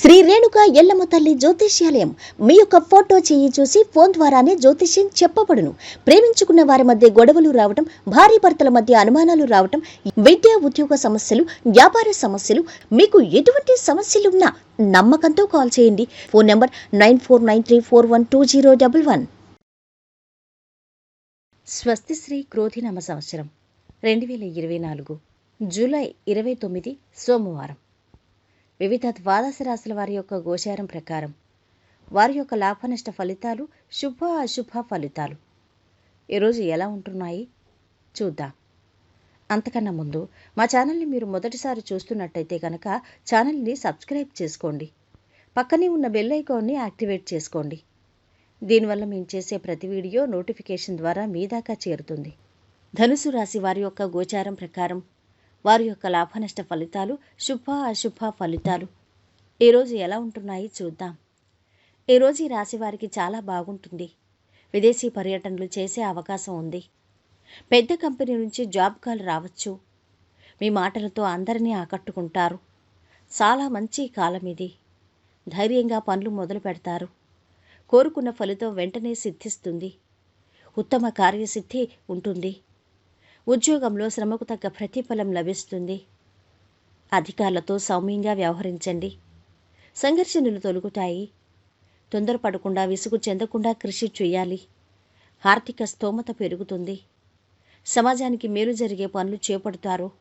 శ్రీ రేణుక ఎల్లమ్మ తల్లి జ్యోతిష్యాలయం మీ యొక్క ఫోటో చేయి చూసి ఫోన్ ద్వారానే జ్యోతిష్యం చెప్పబడును. ప్రేమించుకున్న వారి మధ్య గొడవలు రావటం, భార్యాభర్తల మధ్య అనుమానాలు రావటం, విద్యా ఉద్యోగ సమస్యలు, వ్యాపార సమస్యలు, మీకు ఎటువంటి సమస్యలున్నా నమ్మకంతో కాల్ చేయండి. Phone number 9493412011. స్వస్తి శ్రీ క్రోధినామ సంవత్సరం 2024 జూలై 29 సోమవారం. వివిధ ద్వాదశ రాశుల వారి యొక్క గోచారం ప్రకారం వారి యొక్క లాభనష్ట ఫలితాలు, శుభ అశుభ ఫలితాలు ఈరోజు ఎలా ఉంటున్నాయి చూద్దాం. అంతకన్నా ముందు మా ఛానల్ని మీరు మొదటిసారి చూస్తున్నట్టయితే కనుక ఛానల్ని సబ్స్క్రైబ్ చేసుకోండి. పక్కనే ఉన్న బెల్ ఐకాన్ని యాక్టివేట్ చేసుకోండి. దీనివల్ల మేము చేసే ప్రతి వీడియో నోటిఫికేషన్ ద్వారా మీ దాకా చేరుతుంది. ధనుసు రాశి వారి యొక్క గోచారం ప్రకారం వారి యొక్క లాభనష్ట ఫలితాలు, శుభ అశుభ ఫలితాలు ఈరోజు ఎలా ఉంటున్నాయి చూద్దాం. ఈరోజు ఈ రాశి వారికి చాలా బాగుంటుంది. విదేశీ పర్యటనలు చేసే అవకాశం ఉంది. పెద్ద కంపెనీ నుంచి జాబ్ కాల్ రావచ్చు. మీ మాటలతో అందరినీ ఆకట్టుకుంటారు. చాలా మంచి కాలం ఇది. ధైర్యంగా పనులు మొదలు పెడతారు. కోరుకున్న ఫలితం వెంటనే సిద్ధిస్తుంది. ఉత్తమ కార్యసిద్ధి ఉంటుంది. ఉద్యోగంలో శ్రమకు తగ్గ ప్రతిఫలం లభిస్తుంది. అధికారులతో సౌమ్యంగా వ్యవహరించండి. సంఘర్షణలు తొలగుతాయి. తొందరపడకుండా, విసుగు చెందకుండా కృషి చేయాలి. ఆర్థిక స్తోమత పెరుగుతుంది. సమాజానికి మేలు జరిగే పనులు చేపడతారు.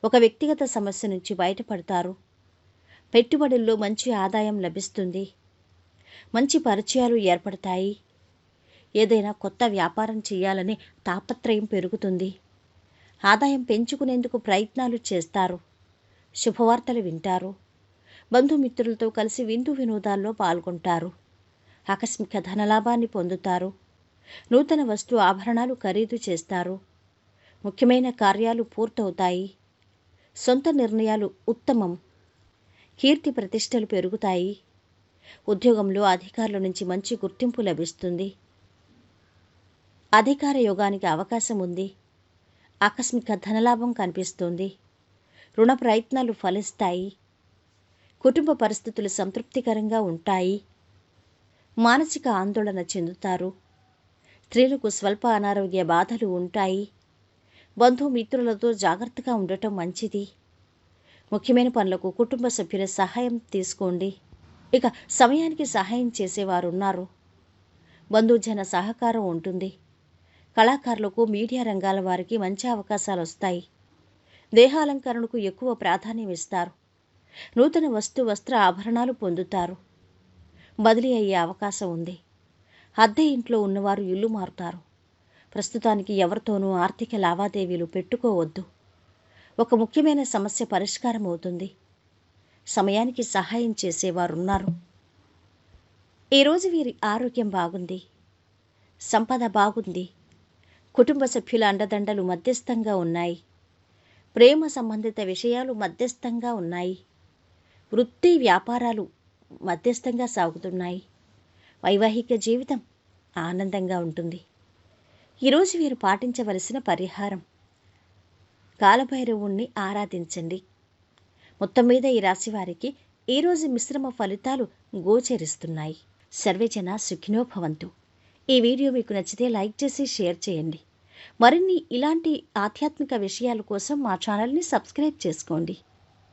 ఒక వ్యక్తిగత సమస్య నుంచి బయటపడతారు. పెట్టుబడుల్లో మంచి ఆదాయం లభిస్తుంది. మంచి పరిచయాలు ఏర్పడతాయి. ఏదైనా కొత్త వ్యాపారం చేయాలనే తాపత్రయం పెరుగుతుంది. ఆదాయం పెంచుకునేందుకు ప్రయత్నాలు చేస్తారు. శుభవార్తలు వింటారు. బంధుమిత్రులతో కలిసి విందు వినోదాల్లో పాల్గొంటారు. ఆకస్మిక ధనలాభాన్ని పొందుతారు. నూతన వస్తు ఆభరణాలు ఖరీదు చేస్తారు. ముఖ్యమైన కార్యాలు పూర్తవుతాయి. సొంత నిర్ణయాలు ఉత్తమం. కీర్తి ప్రతిష్టలు పెరుగుతాయి. ఉద్యోగంలో అధికారుల నుంచి మంచి గుర్తింపు లభిస్తుంది. అధికార యోగానికి అవకాశం ఉంది. ఆకస్మిక ధనలాభం కనిపిస్తుంది. రుణ ప్రయత్నాలు ఫలిస్తాయి. కుటుంబ పరిస్థితులు సంతృప్తికరంగా ఉంటాయి. మానసిక ఆందోళన చెందుతారు. స్త్రీలకు స్వల్ప అనారోగ్య బాధలు ఉంటాయి. బంధుమిత్రులతో జాగ్రత్తగా ఉండటం మంచిది. ముఖ్యమైన పనులకు కుటుంబ సభ్యుల సహాయం తీసుకోండి. ఇక సమయానికి సహాయం చేసేవారున్నారు. బంధుజన సహకారం ఉంటుంది. కళాకారులకు, మీడియా రంగాల వారికి మంచి అవకాశాలు వస్తాయి. దేహాలంకరణకు ఎక్కువ ప్రాధాన్యం ఇస్తారు. నూతన వస్త్ర ఆభరణాలు పొందుతారు. బదిలీ అయ్యే అవకాశం ఉంది. అద్దె ఇంట్లో ఉన్నవారు ఇల్లు మారుతారు. ప్రస్తుతానికి ఎవరితోనూ ఆర్థిక లావాదేవీలు పెట్టుకోవద్దు. ఒక ముఖ్యమైన సమస్య పరిష్కారం అవుతుంది. సమయానికి సహాయం చేసేవారున్నారు. ఈరోజు వీరి ఆరోగ్యం బాగుంది. సంపద బాగుంది. కుటుంబ సభ్యుల అండదండలు మధ్యస్థంగా ఉన్నాయి. ప్రేమ సంబంధిత విషయాలు మధ్యస్థంగా ఉన్నాయి. వృత్తి వ్యాపారాలు మధ్యస్థంగా సాగుతున్నాయి. వైవాహిక జీవితం ఆనందంగా ఉంటుంది. ఈరోజు వీరు పాటించవలసిన పరిహారం, కాలభైరవుణ్ణి ఆరాధించండి. మొత్తం మీద ఈ రాశి వారికి ఈరోజు మిశ్రమ ఫలితాలు గోచరిస్తున్నాయి. సర్వేజన సుఖినో భవంతు. ఈ వీడియో మీకు నచ్చితే లైక్ చేసి షేర్ చేయండి. మరిన్ని ఇలాంటి ఆధ్యాత్మిక విషయాల కోసం మా ఛానల్ని సబ్స్క్రైబ్ చేసుకోండి.